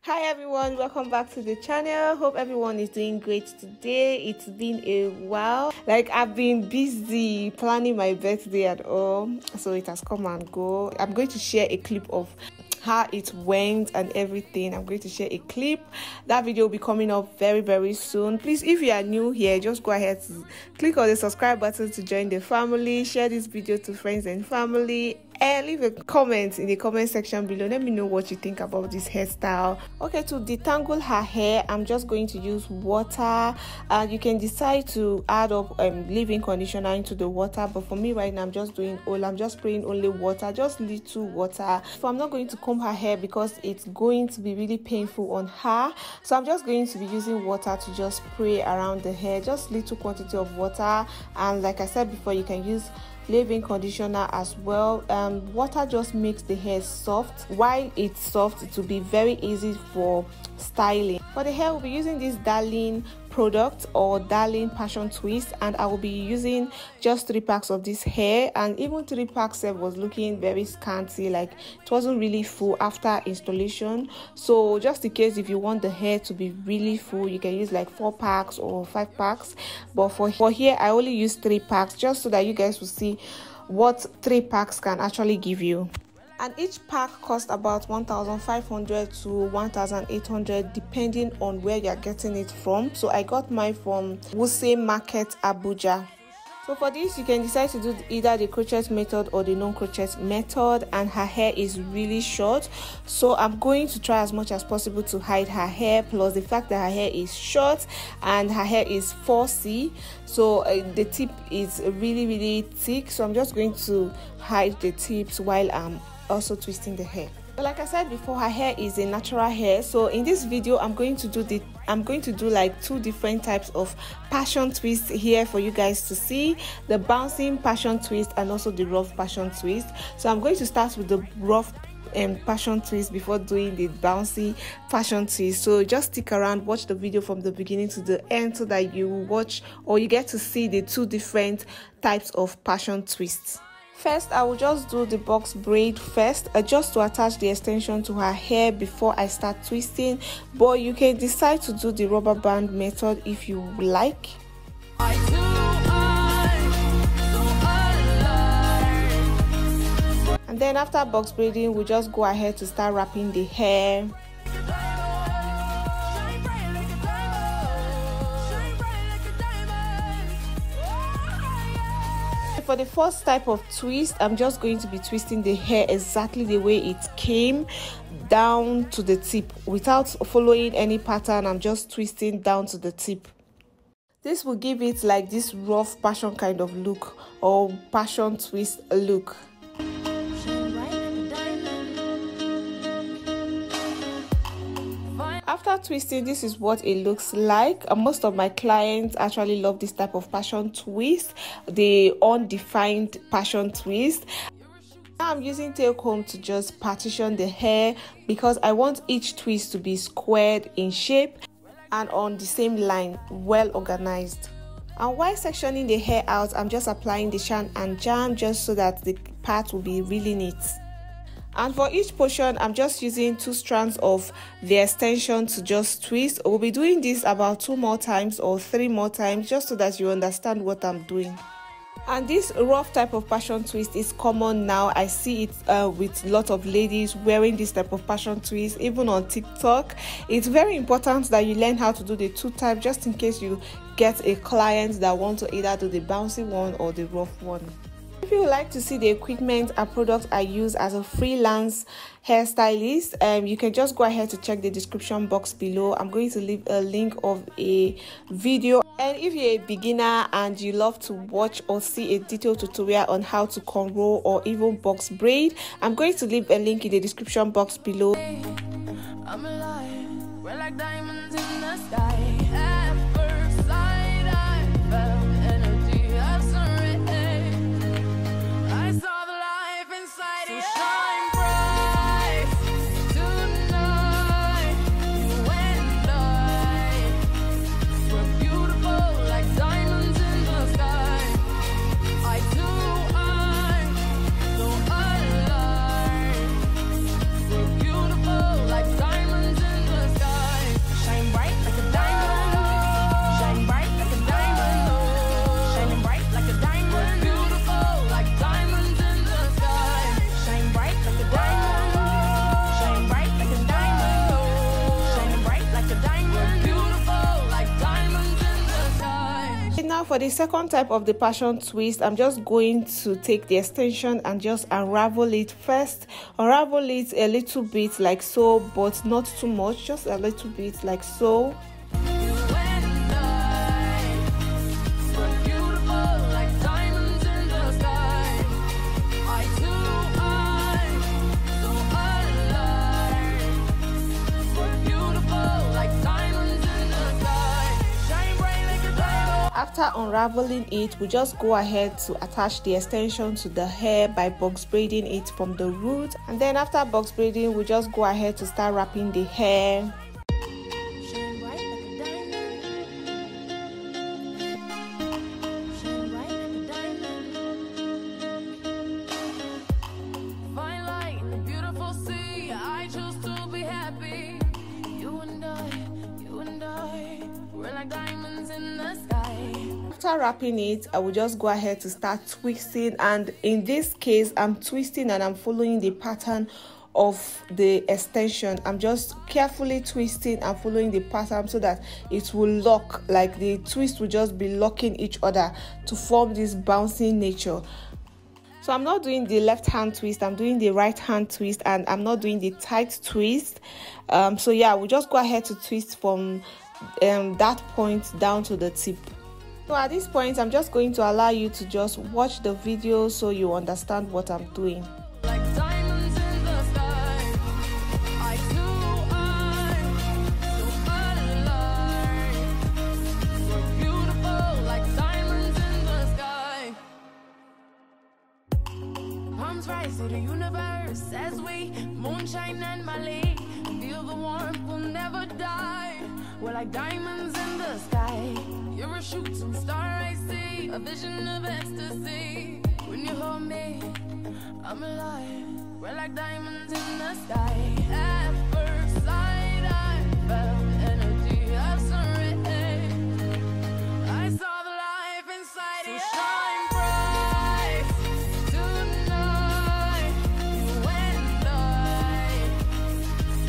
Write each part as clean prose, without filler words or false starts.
Hi everyone, welcome back to the channel. Hope everyone is doing great today. It's been a while. I've been busy planning my birthday and all, so it has come and go. I'm going to share a clip of how it went and everything. I'm going to share a clip. That video will be coming up very soon. Please, if you are new here, just go ahead to click on the subscribe button to join the family. Share this video to friends and family, and leave a comment in the comment section below. Let me know what you think about this hairstyle. Okay, to detangle her hair, I'm just going to use water. You can decide to add up leave-in conditioner into the water, but for me right now I'm just spraying only water, just little water. So I'm not going to comb her hair because it's going to be really painful on her, so I'm just going to be using water to just spray around the hair, just little quantity of water. And like I said before, you can use leave-in conditioner as well. Water just makes the hair soft. While it's soft, it will be very easy for styling. For the hair, we'll be using this Darling product or Darling Passion Twist, and I will be using just 3 packs of this hair. And even 3 packs was looking very scanty, like it wasn't really full after installation. So just in case if you want the hair to be really full, you can use like 4 packs or 5 packs, but for here I only use 3 packs, just so that you guys will see what 3 packs can actually give you. And each pack costs about 1,500 to 1,800 depending on where you're getting it from. So I got mine from Wuse Market, Abuja. So for this, you can decide to do either the crochet method or the non-crochet method. And her hair is really short, so I'm going to try as much as possible to hide her hair, plus the fact that her hair is short and her hair is 4C, so the tip is really thick. So I'm just going to hide the tips while I'm also twisting the hair. Like I said before, her hair is a natural hair, so in this video I'm going to do like 2 different types of passion twist here for you guys to see: the bouncing passion twist and also the rough passion twist. So I'm going to start with the rough passion twist before doing the bouncy passion twist. So just stick around, watch the video from the beginning to the end, so that you watch or you get to see the 2 different types of passion twists. First, I will just do the box braid first, just to attach the extension to her hair before I start twisting. But you can decide to do the rubber band method if you like. And then after box braiding, we just go ahead to start wrapping the hair. For the first type of twist, I'm just going to be twisting the hair exactly the way it came down to the tip without following any pattern. I'm just twisting down to the tip. This will give it like this rough passion kind of look, or passion twist look. After twisting, this is what it looks like. Most of my clients actually love this type of passion twist, the undefined passion twist. Now I'm using tail comb to just partition the hair because I want each twist to be squared in shape and on the same line, well organized. And while sectioning the hair out, I'm just applying the shine and jam just so that the part will be really neat. And for each portion, I'm just using 2 strands of the extension to just twist. We'll be doing this about 2 more times or 3 more times, just so that you understand what I'm doing. And this rough type of passion twist is common now. I see it with a lot of ladies wearing this type of passion twist, even on TikTok. It's very important that you learn how to do the 2 types, just in case you get a client that wants to either do the bouncy one or the rough one. If you would like to see the equipment and products I use as a freelance hairstylist, you can just go ahead to check the description box below. I'm going to leave a link of a video. And if you're a beginner and you love to watch or see a detailed tutorial on how to cornrow or even box braid, I'm going to leave a link in the description box below. I'm alive. We're like diamonds in the sky. Like diamonds in the Now for the second type of the passion twist, I'm just going to take the extension and just unravel it first. Unravel it a little bit like so, but not too much, just a little bit like so. After unraveling it, we just go ahead to attach the extension to the hair by box braiding it from the root, and then after box braiding, we just go ahead to start wrapping the hair. After wrapping it, I will just go ahead to start twisting, and in this case I'm twisting and I'm following the pattern of the extension. I'm just carefully twisting and following the pattern so that it will lock, like the twist will just be locking each other to form this bouncing nature. So I'm not doing the left hand twist, I'm doing the right hand twist, and I'm not doing the tight twist. So yeah, we'll just go ahead to twist from that point down to the tip. So at this point, I'm just going to allow you to just watch the video so you understand what I'm doing. Rise to the universe as we moonshine and Mali. Feel the warmth, we'll never die. We're like diamonds in the sky. You're a shooting star, I see. A vision of ecstasy. When you hold me, I'm alive. We're like diamonds in the sky. At first sight, I felt energy of surrender. I saw the life inside you. So shine bright tonight. You and I,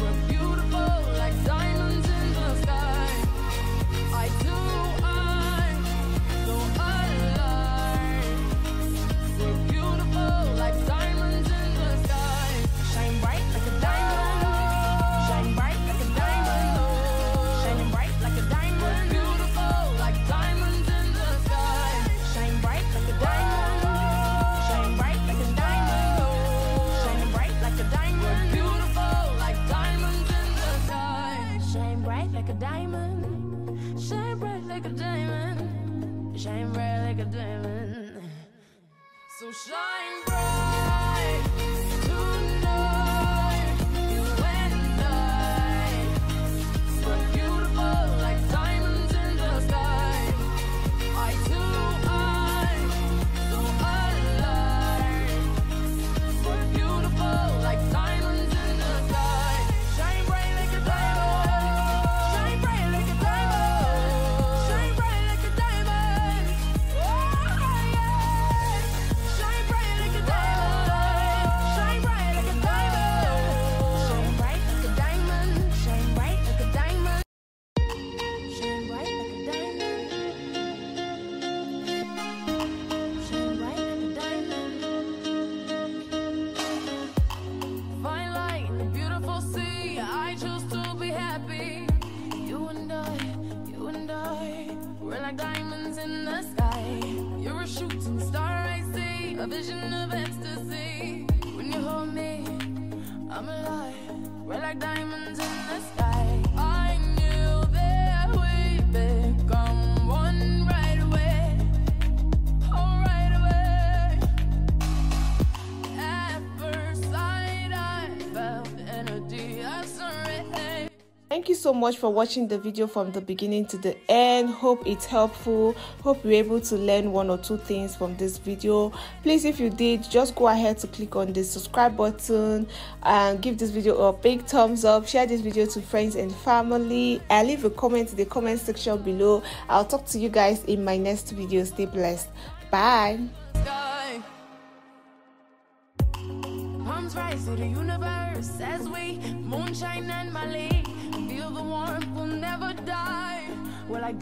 we're beautiful like diamonds in the sky. I too, I'm so alive. We're beautiful like diamonds in the sky. Shine bright like a diamond. Shine bright like a diamond. Shining bright like a diamond. We're beautiful like diamonds in the sky. Shine bright like a diamond. Shine bright like a diamond. Shining bright like a diamond. We're beautiful like diamonds in the sky. Shine bright like a diamond. Shine bright like a diamond. Shine bright like a diamond. So shine bright tonight. You and I, we're beautiful like diamonds in the sky. I too, I'm so alive. We're beautiful like diamonds in the sky. Shine bright like a diamond. Shine bright like a diamond. Shine bright like a diamond. Oh yeah. Shine bright like a diamond. Shine bright like a diamond. Shine bright like a diamond. Shine bright like a diamond. Shine bright like a diamond. Shine bright like a diamond. Fine light in the beautiful sea. I choose to be happy. You and I, we're like diamonds in the sky. You're a shooting star, I see. A vision of ecstasy. When you hold me, I'm alive. We're like diamonds in the sky. I knew that we'd become one right away. Oh, right away. At first sight, I felt the energy of surrender. Thank you so much for watching the video from the beginning to the end. Hope it's helpful. Hope you're able to learn one or two things from this video. Please, if you did, just go ahead to click on the subscribe button and give this video a big thumbs up. Share this video to friends and family, and leave a comment in the comment section below. I'll talk to you guys in my next video. Stay blessed. Bye. Palms rise to the universe as we moonshine and Mali. Feel the warmth, we'll never die. We're like